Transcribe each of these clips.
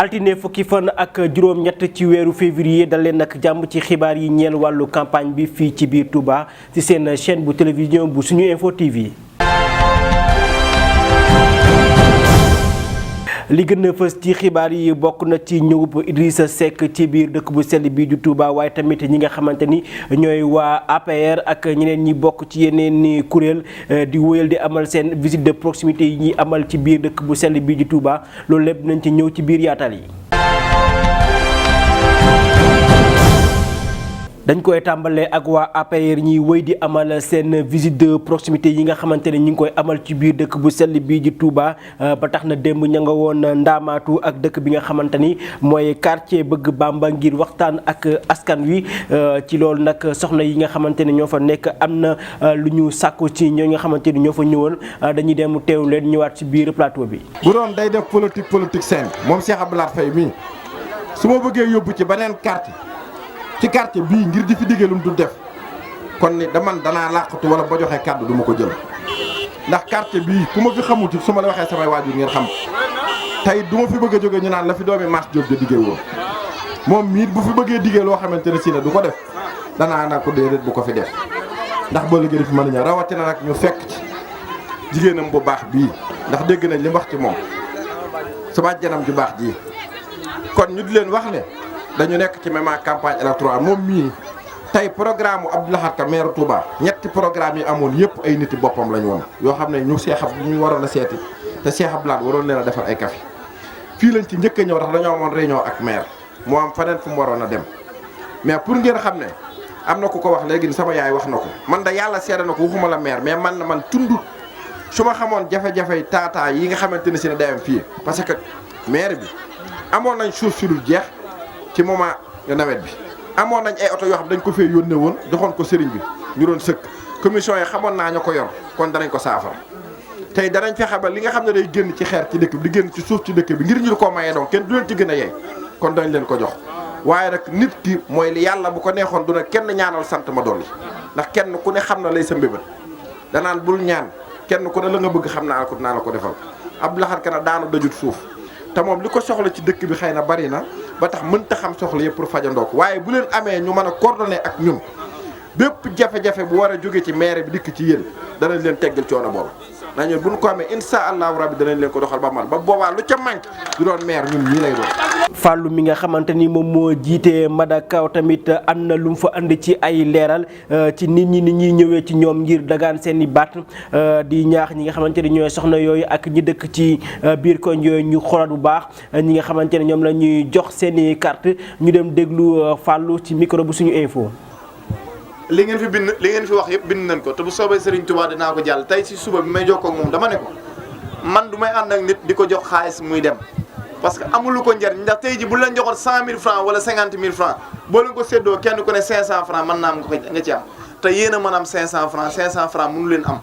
altine fukki fan ak juróom-ñett ci weeru février dal leen nag jàmm ci xibaar yi ñeel wàllu campagne bi fii ci biir Touba ci seen chaîne bu télévision bu suñu info TV. li gën a fës ci xibaar yi bokk na ci ñëwub Idrissa Seck ci biir dëkk bu sell bii di Touba waaye tamit ñi nga xamante ni ñooy waa APR ak ñeneen ñi bokk ci yeneen ni kuréel di wóyal di amal seen visite de proximité yi ñuy amal ci biir dëkk bu sell bii di Touba loolu lépp nañ ci ñëw ci biir yaatal yi. dañ koy tàmbalee ak waa APR ñiy wëy di amal seen visite de proximité yi nga xamante ne ñu ngi koy amal ci biir dëkk bu sell bii di Touba ba tax na démb ña nga woon ndaamaatu ak dëkk bi nga xamante ni mooy quartier Bëgg Bamba ngir waxtaan ak askan wi ci loolu nag soxna yi nga xamante ne ñoo fa nekk am na lu ñu sàkku ci ñoo nga xamante ni ñoo fa ñëwoon dañuy dem teew leen ñëwaat ci biir plateau bi. bu doon day def politique saine moom Cheikh Abdou Lahad Faye mii su ma bëggee yóbbu ci beneen quartier bii ngir di fi diggee lu mu du def kon ni danaa làqatu wala ba joxee kàddu du ma ko jël ndax quartier bii ku ma fi xamul su ma la waxee samay waajur ngeen xam tey du ma fi bëgg a jógee ñu naan la fi doomi Mass Diop de diggee woon moom mii bu fi bëggee diggee loo xamante ne si ne du ko def danaa nag ko déedéet bu ko fi def ndax boo liggéey fi mën a ñëw rawatina nag ñu fekk ci jigéenam bu baax bii ndax dégg nañ li mu wax ci moom sama janam ju baax ji kon ñu di leen wax ne dañu nekk ci même campagne électorale moom mii tey programme Abdou Lahad Ka maire Touba ñetti programme yi amoon yëpp ay niti boppam lañu woon yoo xam ne ñu ñu waroon a seeti te Cheikh Abdou Lahad waroon leen a defar ay café fii lañ ci njëkk a ñëw ndax dañoo amoon réunion ak maire moo am faneen fu mu waroon a dem mais pour ngeen xam ne am na ku ko wax léegi ni sama yaay wax na ko man da yàlla seede na ko waxuma la maire mais man tundut su ma xamoon jafe-jafe taataa yi nga xamante ne si ne dayam fii parce que maire bi amoon nañ suuf si dul jeex ci moment nawet bi amoon nañ ay oto yoo xam dañ ko fee yónnee woon joxoon ko sëriñ bi ñu doon sëkk commission yi xamoon naa ña ko yor kon danañ ko saafara tey danañ fexe ba li nga xam ne day génn ci xeer ci dëkk bi di génn ci suuf ci dëkk bi ngir ñu ko mayee donc kenn du leen ci gën a yey kon dañ leen ko jox waaye nag nit ki mooy li yàlla bu ko neexoon du ne kenn ñaanal sant ma dolli ndax kenn ku ne xam na lay sa mbébét danaan bul ñaan kenn ku ne la nga bëgg xam naa ko dinaa la ko defal Abdou Lahad Ka daanu dajut suuf te moom li ko soxla ci dëkk bi xëy na bari na ba tax mënta xam soxla yëpp pour fajandoo ko waaye bu leen amee ñu mën a coordonné ak ñun bépp jafe-jafe bu war a jóge ci maire bi dikk ci yéen danañ leen teggal coono boobu nañu bu ñu ko amee insha allahu rabbi danañ leen ko doxal ba mal ba boobaa lu ca manque du doon maire ñun ñii lay doon. Fallou mi nga xamante ni moom moo jiite Madakaw tamit am na lu mu fa andi ci ay leeral ci nit ñi ni ñuy ñëwee ci ñoom ngir dagaan seen i baat di ñaax ñi nga xamante ni ñooy soxna yooyu ak ñi dëkk ci biir koñ yooyu ñu xoolaat bu baax ñi nga xamante ne ñoom la ñuy jox seen i carte ñu dem déglu Fallou ci micro bu suñu info. li ngeen fi wax yëpp bind nañ ko te bu soobee Serigne Touba dinaa ko jàll tey si suba bi may jokkoo ak moom dama ne ko man du may ànd ak nit di ko jox xaalis muy dem parce que amulu ko njariñ ndax tey ji bu leen joxoon 100 000 francs wala 50 000 francs boo leen ko séddoo kenn ku ne 500 francs mën naa am nga ci am te yéen a mën am 500 francs 500 francs mënu leen am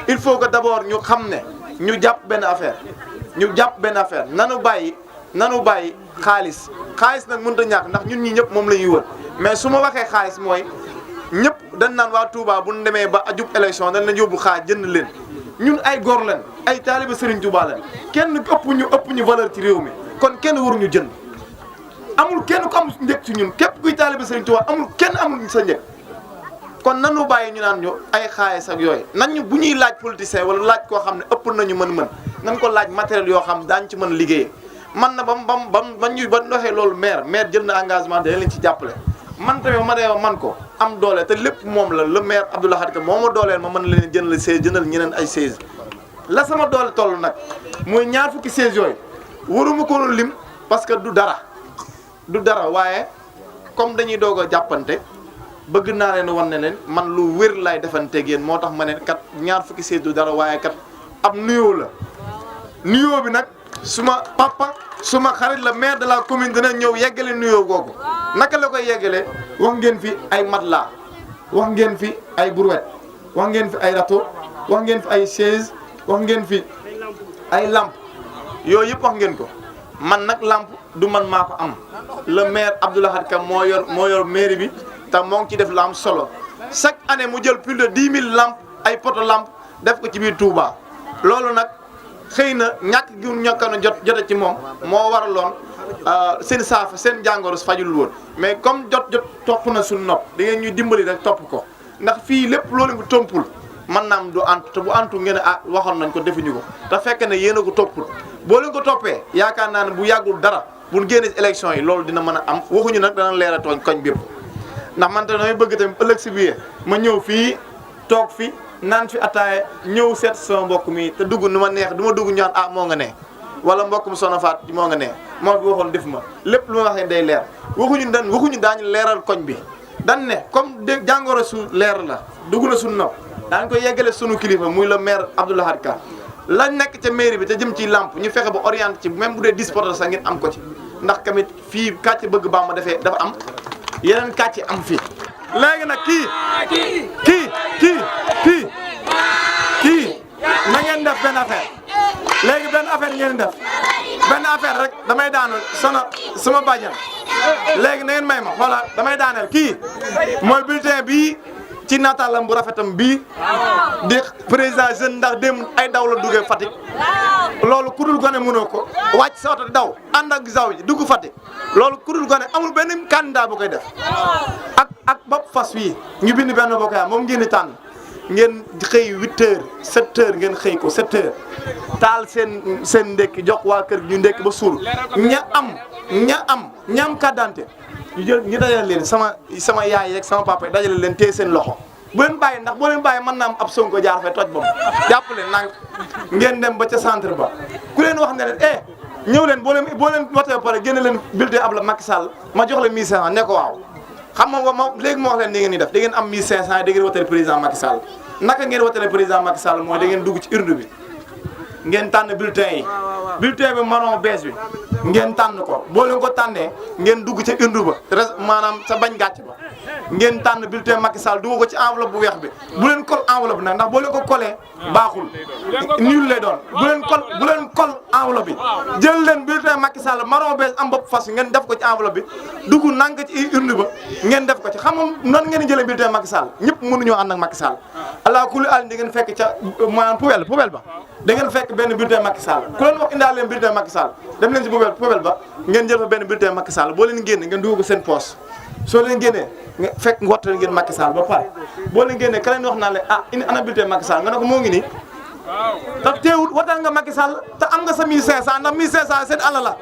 il faut que d'abord ñu xam ne ñu jàpp benn affaire nanu bàyyi xaalis nag mënut a ñàkk ndax ñun ñi ñëpp moom la ñuy wër mais su ma waxee xaalis mooy ñëpp dañ naan waa Touba bu ñu demee ba ajub élection dañ leen yóbbu xaaj jënd leen ñun ay góor leen ay taaliba Serigne Touba leen kenn ëpp ñu valeur ci réew mi kon kenn waruñu jënd amul kenn ku am njëg ci ñun képp kuy taaliba Serigne Touba amul sa njëg kon nanu bàyyi ñu naan ñu ay xaalis ak yooyu nan ñu bu ñuy laaj politicien wala laaj koo xam ne ëpp nañu mën nan ko laaj matériel yoo xam daañu ci mën liggéeyee man na ba doxee loolu maire jël na engagement dana leen ci jàppale man tamit ma dee man ko am doole te lépp moom la le maire Abdou Lahad Ka moo ma dooleel ma mën leen jëndal 16 jëndal ñeneen ay 16 la sama doole toll nag mooy ñaar fukki 16 yooyu waruma ko lim parce que du dara waaye comme dañuy doog a jàppante bëgg naa leen wan ne leen man lu wér lay defanteeg yéen moo tax ma ne kat ñaar fukki 16 du dara waaye kat ab nuyoo la nuyoo bi nag suma papa suma xarit la maire de la commune dina ñëw yeggale nuyoo googu naka la koy yeggalee wax ngeen fi ay matelas wax ngeen fi ay brouette wax ngeen fi ay râteau wax ngeen fi ay chaise wax ngeen fi ay lampe yooyu yëpp wax ngeen ko man nag lampe du man maa ko am le maire Abdou Lahad Ka moo yor mairie bi te moo ngi ci def la am solo chaque année mu jël plus de 10 000 lampes ay poto lampe def ko ci biir Touba loolu nag xëy na ñàkk gi ñàkk a jote ci moom moo waraloon seen saafa seen jàngoro fajul woon mais comme jot topp na suñu nopp da ngeen ñuy dimbali rek topp ko ndax fii lépp loolu nga tompul man naam du antu te bu antu ngeen waxoon nañ ko defuñu ko te fekk ne yéen a ko toppul boo leen ko toppee yaakaar naa ne bu yàggul dara bu ñu génnee élection yi loolu dina mën a am waxuñu nag dana leer a tooñ koñ bépp ndax man tamit damay bëgg tamit ëllëg si biir ma ñëw fii toog fi naan fi ataaya ñëw seet sama mbokk mi te dugg nu ma neex du ma dugg ñaan moo nga ne wala mbokk mu Soxna Faat moo nga ne moo fi waxoon def ma lépp lu ma waxee day leer waxuñu daañu leeral koñ bi dan ne comme jàngoro su leer la dugg na suñu nopp daañu ko yeggale sunu kilifa muy le maire Abdou Lahad Ka la nekk ca mairie bi te jëm ci lamp ñu fexe ba orienté ci même bu dee 10 portes sax ngeen am ko ci ndax tamit fii kàcce bëgg Bamba defee dafa am yeneen kàcce am fii. léegi nag kii na ngeen def benn affaire léegi benn affaire ngeen def benn affaire rek damay daaneel sama bàjjan léegi na ngeen may ma xoolal damay daaneel kii mooy bulletin bii. ci nataalam bu rafetam bii di président jeune ndax dem ay daw la duggee Fatick loolu kudul gone mënoo ko wàcc sa oto di daw ànd ak zaw ji dugg Fatick loolu kudul gone amul benn candidat bu koy def ak bopp fas wi ñu bind benn bokk yaa moom ngeen di tànn ngeen xëy 8 heures 7 heures ngeen xëy ko 7 heures taal seen ndekki jox waa kër ñu ndekki ba suur ña am carte d'identité ñu dajale leen sama yaay rek sama papa dajale leen téye seen loxo bu leen bàyyi ndax boo leen bàyyi mën naa am ab Sonko jaar fay toj boobu jàpp leen nang ngeen dem ba ca centre ba ku leen wax ne leen ñëw leen boo leen wote ba pare génne leen bulletin ab la Macky Sall ma jox leen 1500 ne ko waaw xam nga léegi ma wax leen ni ngeen di def da ngeen am 1500 da ngeen woteel président Macky Sall naka ngeen woteel président Macky Sall mooy da ngeen dugg ci urne bi ngeen tànn bulletin yi bulletin bi marron beige bi ngeen tànn ko boo leen ko tànnee ngeen dugg ca urne ba maanaam sa bañ gàcc ba ngeen tànn bulletin Macky Sall dugg ko ci enveloppe bu weex bi bu leen kol enveloppe nag ndax boo leen ko colee baaxul nul lay doon bu leen kol enveloppe bi jël leen bulletin Macky Sall marron beige am bopp fas ngeen def ko ci enveloppe bi dugg nang ci urne ba ngeen def ko ci xam nga nan ngeen di jëlee bulletin Macky Sall ñëpp mënuñoo ànd ak Macky Sall allah kulli àll di ngeen fekk ca maanaam poubelle ba da ngeen fekk benn bulletin Macky Sall ku leen wax indaal leen bulletin Macky Sall dem leen ci poubelle ba ngeen jël fa benn bulletin Macky Sall boo leen génne ngeen dugg ko seen poche soo leen génnee nga fekk ngottale ngeen Macky Sall ba pare boo leen génnee ka leen wax naa leen indi ana bulletin Macky Sall nga ne ko moo ngi nii te teewul watal nga Macky Sall te am nga sa 1500 ndax 1500 seen alal la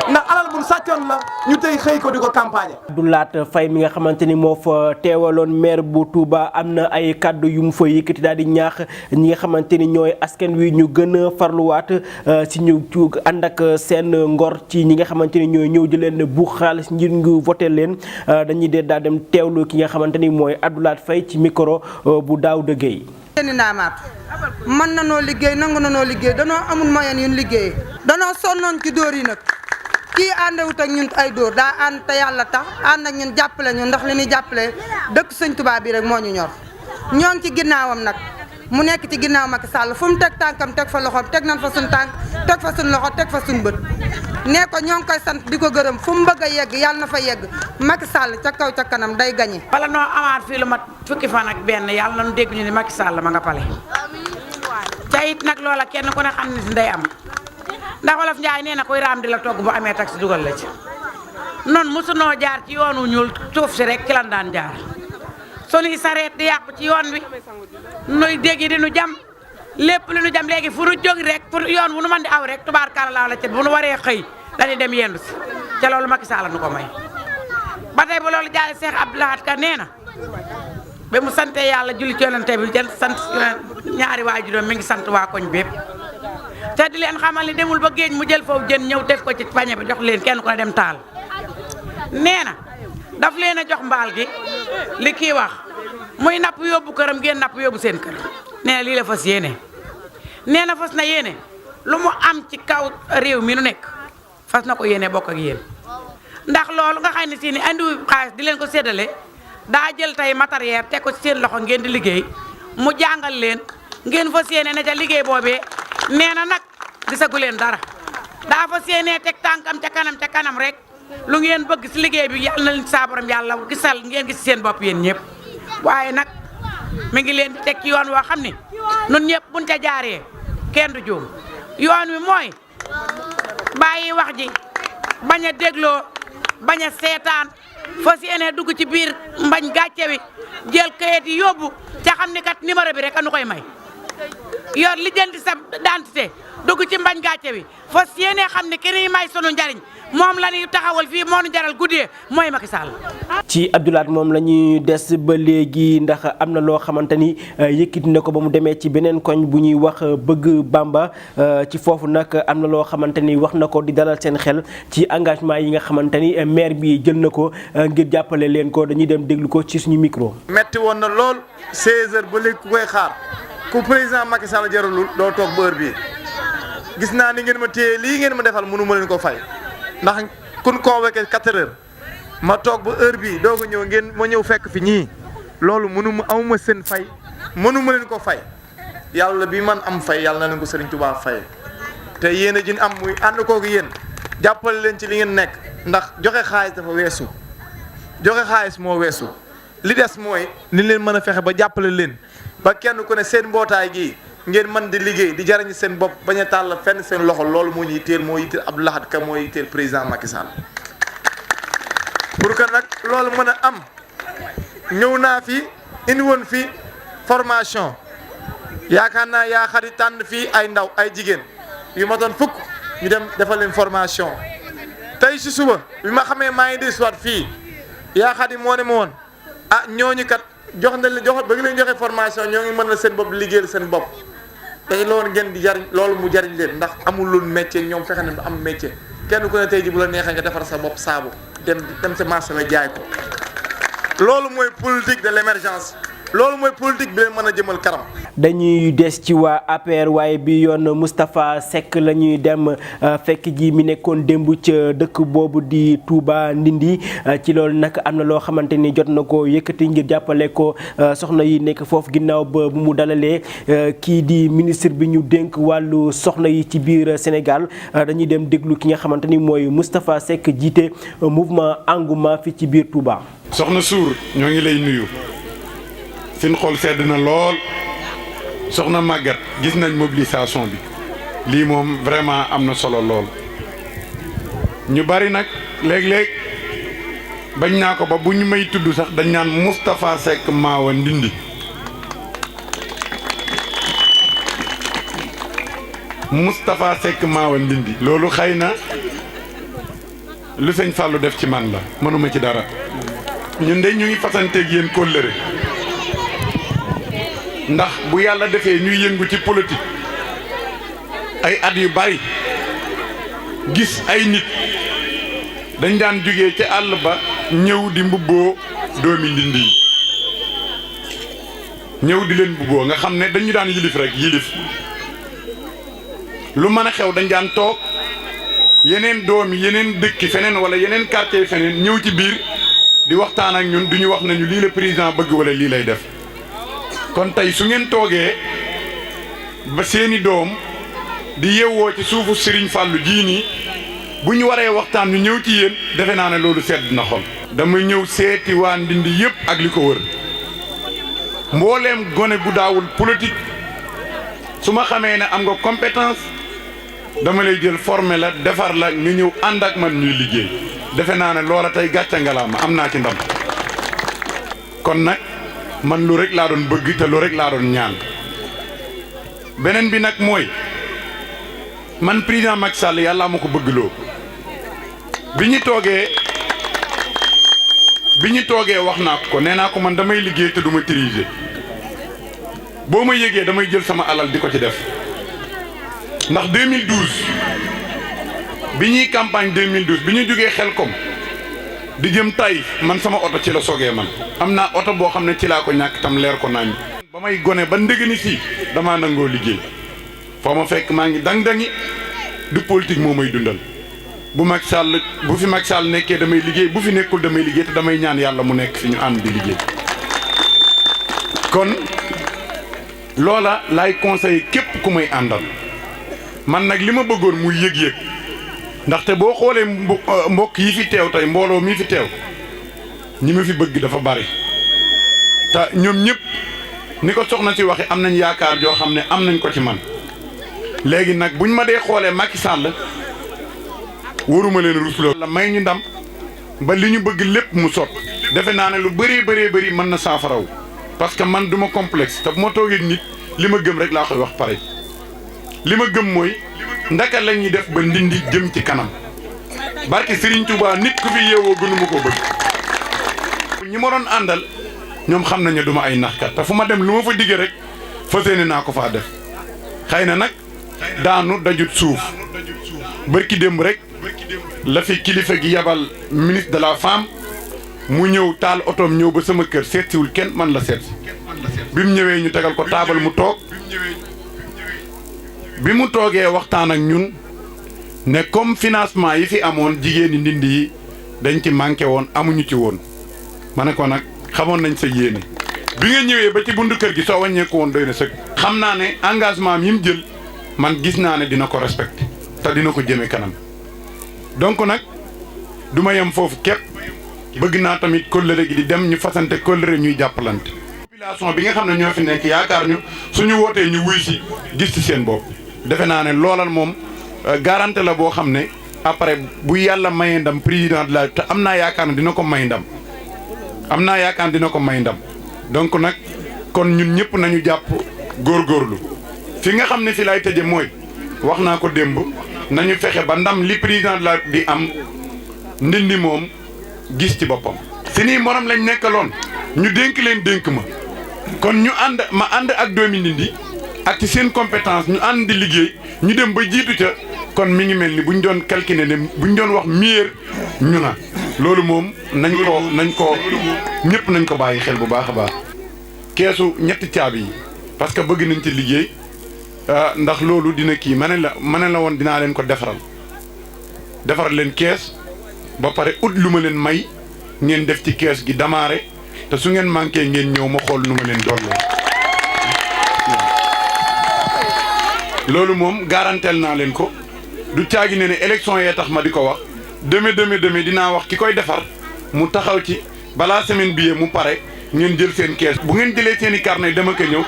ndax alal bu sàccoon la ñu tey xëy ko di ko campagne. Abdou Lahad Faye mi nga xamante ni moo fa teewaloon maire bu Touba am na ay kaddu yu mu fa yëkkati daal di ñaax ñi nga xamante ni ñooy askan wi ñu gën a farluwaat si ñu ànd ak seen ngor ci ñi nga xamante ni ñooy ñëw di leen bu xaalis ngir ñu voté leen dañuy dee daal dem teewlu ki nga xamante ni mooy Abdou Lahad Faye ci micro bu Daouda Gueye. mën na noo liggéey nangu na noo liggéey danoo amul moyen yu ñu liggéey danoo sonnoon ci dóor yi nag kii àndewut ak ñun ay dóor daa ànd te yàlla tax ànd ak ñun jàppale ñun ndax li ñuy jàppale dëkk sëñ Tuubaa bi rek moo ñu ñor ñoo ngi ci ginnaawam nag mu nekk ci ginnaaw Macky Sall fu mu teg tànkam teg fa loxoom teg nañ fa suñ tànk teg fa suñ loxo teg fa suñ bët nee ko ñoo ngi koy sant di ko gërëm fu mu bëgg a yegg yàlla na fa yegg Macky Sall ca kaw ca kanam day gañe bala noo amaat fii lu mat fukki fan ak benn yàlla nañu dégg ñu ni Macky Sall ma nga pale ca it nag loola kenn ku ne xam ne si nday am ndax wolof Njaay nee na koy raam di la togg bu amee taxi dugal la ci noonu mosunoo jaar ci yoonu ñuul suuf si rek ki lan daan jaar sunuy sareet di yàqu ci yoon wi nuy dégg di nu jam lépp lu nu jam léegi fu nu jóg rek pour yoon wu nu mën di aw rek tubaarkalla laa la ca bu nu waree xëy dañuy dem yendu si ca loolu Macky Sall nu ko may ba tey ba loolu jaale Cheikh Abdou Lahad Ka nee na ba mu sante yàlla julli ci yonente bi jël sant ñaari waajuram mi ngi sant waa koñ bépp te di leen xamal ni demul ba géej mu jël foofu jën ñëw def ko ci pañe bi jox leen kenn ku ne dem taal nee na daf leen a jox mbaal gi li kii wax muy napp yóbbu këram ngeen napp yóbbu seen kër nee na lii la fas yéene nee na fas na yéene lu mu am ci kaw réew mi nu nekk fas na ko yéene bokk ak yéen ndax loolu nga xam ne si ni andiwu xaalis di leen ko séddale daa jël tey matériel teg ko ci seen loxo ngeen di liggéey mu jàngal leen ngeen fas yéene ne ca liggéey boobee nee na nag gisagu leen dara daa fas yéene teg tànkam ca kanam rek lu ngeen bëgg si liggéey bi yàlla na leen saa borom yàlla gisal ngeen gis seen bopp yéen ñëpp waaye nag mi ngi leen di teg ci yoon woo xam ne nun ñëpp buñ ca jaaree kenn du juum yoon wi mooy bàyyi wax ji bañ a dégloo bañ a seetaan fas yéene dugg ci biir mbañ gàcce wi jël kayit yi yóbbu ca xam ni kat numéro bi rek anu koy may yor li jëndi sa identité dugg ci mbañ gàcce wi fas yéene xam ni ki ñuy may sunu njariñ moom la ñuy taxawal fii moo nu jaral guddee mooy Macky Sall. ci Abdoulaye moom la ñuy des ba léegi ndax am na loo xamante ni yëkkati na ko ba mu demee ci beneen koñ bu ñuy wax bëgg Bamba ci foofu nag am na loo xamante ni wax na ko di dalal seen xel ci engagement yi nga xamante ni maire bi jël na ko ngir jàppale leen ko dañuy dem déglu ko ci suñu micro. metti woon na lool 16h ba léegi ku koy xaar ku président Macky Sall jaralul doo toog ba heure bii gis naa ni ngeen ma téye lii ngeen ma defal mënu ma leen ko fay. ndax kun convoqué 4 heures ma toog ba heure bii doog a ñëw ngeen ma ñëw fekk fi ñii loolu mënu amuma seen fay mënu ma leen ko fay yàlla bi man am fay yàlla na leen ko Serigne Touba fay te yéen a jin am muy ànd kooku yéen jàppale leen ci li ngeen nekk ndax joxe xaalis dafa weesu joxe xaalis moo weesu li des mooy ni leen mën a fexe ba jàppale leen ba kenn ku ne seen mbootaay gii ngeen mën di liggéey di jariñ seen bopp bañ a tàll fenn seen loxo loolu moo ñuy teel moo yitteel Abdou Lahad Ka moo yitteel président Macky Sall pour que nag loolu mën a am ñëw naa fi indi woon fi formation yaakaar naa yaa xari tànn fii ay ndaw ay jigéen yu ma doon fukk ñu dem defal leen formation tey si suba bi ma xamee maa ngi desiwaat fii yaa xari moo ne ma woon ah ñooñu kat jox na leen jox bëgg leen joxe formation ñoo ngi mën na seen bopp liggéeyal seen bopp tey loolu ngeen di jariñ loolu mu jariñ leen ndax amul lu métier ñoom fexe na am métier kenn ku ne tey ji bu la neexee nga defar sa bopp saabu dem sa marché la jaay ko loolu mooy politique de l'émergence loolu mooy politique bi leen mën a jëmal kanam. dañuy des ci waa APR waaye bi yoon Moustapha Seck la ñuy dem fekk ji mi nekkoon démb ca dëkk boobu di Touba Ndindi ci loolu nag am na loo xamante ni jot na ko yëkkati ngir jàppale ko soxna yi nekk foofu ginnaaw ba bu mu dalalee kii di ministre bi ñu dénk wàllu soxna yi ci biir Sénégal dañuy dem déglu ki nga xamante ni mooy Moustapha Seck jiite mouvement engouement fi ci biir Touba. soxna Sour ñoo ngi lay nuyu. fin xol sedd na lool soxna Maguette gis nañ mobilisation bi lii moom vraiment am na solo lool ñu bari nag léeg-léeg bañ naa ko ba bu ñu may tudd sax dañ naan Moustapha Seck Maawa Ndindi Moustapha Seck Maawa Ndindi loolu xëy na lu sëñ Fallou def ci man la mënuma ci dara ñun de ñu ngi fasanteeg yéen kóllëre ndax bu yàlla defee ñuy yëngu ci politique ay at yu bari gis ay nit dañ daan jógee ca àll ba ñëw di mbubboo doomi Ndindi yi ñëw di leen mbubboo nga xam ne dañu daan yilif rek yilif lu mën a xew dañ daan toog yeneen doom yi yeneen dëkki feneen wala yeneen quartier feneen ñëw ci biir di waxtaan ak ñun duñu wax nañu lii la président bëgg wala lii lay def kon tey su ngeen toogee ba seeni doom di yewwoo ci suufu Serigne Fallou jii nii bu ñu waree waxtaan ñu ñëw ci yéen defe naa ne loolu sedd na xol. dama ñëw seeti waa Ndindi yëpp ak li ko wër mbooleem gone gu daawul politique su ma xamee ne am nga compétence dama lay jël formé la defar la nga ñëw ànd ak man ñuy liggéey defe naa ne loola tey gàcce ngalaama am naa ci ndam kon nag. man lu rek laa doon bëgg te lu rek laa doon ñaan beneen bi nag mooy man président Macky Sall yàlla ma ko bëggloo bi ñu toogee wax naa ko nee naa ko man damay liggéey te du ma tricher boo ma yëgee damay jël sama alal di ko ci def ndax 2012 bi ñuy campagne 2012 bi ñu jógee Xelkom di jëm tay man sama oto ci la sogee man am naa oto boo xam ne ci laa ko ñàkk tam leer ko naañ ba may gone ba ndëgëni si damaa nangoo liggéey foo ma fekk maa ngi dang-dangi du politique moo may dundal bu fi Macky Sall nekkee damay liggéey bu fi nekkul damay liggéey te damay ñaan yàlla mu nekk fi ñu ànd di liggéey kon loola laay conseillé képp ku may àndal man nag li ma bëggoon muy yëg-yëg ndaxte boo xoolee mbokk yi fi teew tey mbooloo mi fi teew ñi ma fi bëgg dafa bari te ñoom ñëpp ni ko soxna si waxe am nañ yaakaar joo xam ne am nañ ko ci man léegi nag buñ ma dee xoolee Macky Sall waruma leen rusloo la may ñu ndam ba li ñu bëgg lépp mu sot defe naa ne lu bëri mën na saafaraw parce que man du ma complexe te bu ma toogee nit li ma gëm rek laa koy wax pare li ma gëm mooy ndaka la ñuy def ba Ndindi jëm ci kanam barke Serigne Touba nit ku fi yeewoo gënuma ko bëgg ñi ma doon àndal ñoom xam nañu du ma ay naxkat te fu ma dem lu ma fa digge rek fas yéene naa ko faa def xëy na nag daanu dajut suuf bërki démb rek la fi kilifa gi yabal ministre de la femme mu ñëw taal otoom ñëw ba sama kër seetsiwul kenn man la seetsi bi mu ñëwee ñu tegal ko taabal mu toog bi mu toogee waxtaan ak ñun ne comme financement yi fi amoon jigéen ñi Ndindi yi dañ ci manqué woon amuñu ci woon ma ne ko nag xamoon nañ sa yéene bi nga ñëwee ba ci buntu kër gi soo wàññeeku woon doy na sëg xam naa ne engagement yi mu jël man gis naa ne dina ko respecté te dina ko jëme kanam donc nag du ma yem foofu képp bëgg naa tamit kóllëre gi di dem ñu fasante kóllëre ñuy jàppalante population bi nga xam ne ñoo fi nekk yaakaar ñu suñu wootee ñu wuy si gis ci seen bopp defe naa ne loolal moom garantie la boo xam ne après bu yàlla mayee ndam président de la te am naa yaakaar ne dina ko may ndam donc nag kon ñun ñëpp nañu jàpp góorgóorlu fi nga xam ne fi lay tëje mooy wax naa ko démb nañu fexe ba ndam li président de la di am Ndindi moom gis ci boppam si nii morom lañ nekkaloon ñu dénk leen dénk ma kon ñu ànd ak doomi Ndindi ak ci seen compétence ñu ànd di liggéey ñu dem ba jiitu ca kon mi ngi mel ni buñ doon calculer ne buñ doon wax meilleur ñu na loolu moom nañ ko ñëpp nañ ko bàyyi xel bu baax a baax keesu ñetti caabi yi parce que bëgg nañ ci liggéey ndax loolu dina kii ma ne la woon dinaa leen ko defaral leen kees ba pare ut lu ma leen may ngeen def ci kees gi damaare te su ngeen manqué ngeen ñëw ma xool nu ma leen dollee loolu moom garanteel naa leen ko du caagi ne élection yee tax ma di ko wax deme dinaa wax ki koy defar mu taxaw ci balaa semaine bii mu pare ngeen jël seen kees bu ngeen jëlee seen i carnet dama ko ñëw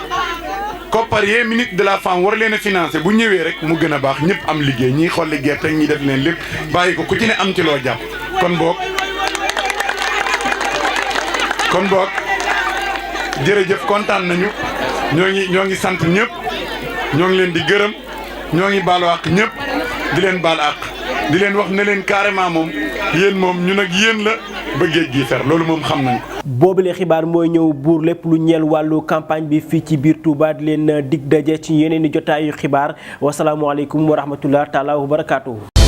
koppar yee ministre de la femme war leen a financé bu ñëwee rek mu gën a baax ñëpp am liggéey ñiy xolli gerte ñi def leen lépp bàyyi ko ku ci ne am ci loo jàpp kon boog jërëjëf kontaan nañu ñoo ngi sant ñëpp ñoo ngi leen di gërëm ñoo ngi baalu àq ñëpp di leen baal àq di leen wax ne leen carrément moom yéen moom ñun ak yéen la ba géej gi fer loolu moom xam nañ ko. boobule xibaar mooy ñëw buur lépp lu ñeel wàllu campagne bi fii ci biir Touba di leen dig daje ci yeneen i jotaayu xibaar wasalaamualeykum wa rahmatullah taala wa barakaatuhu.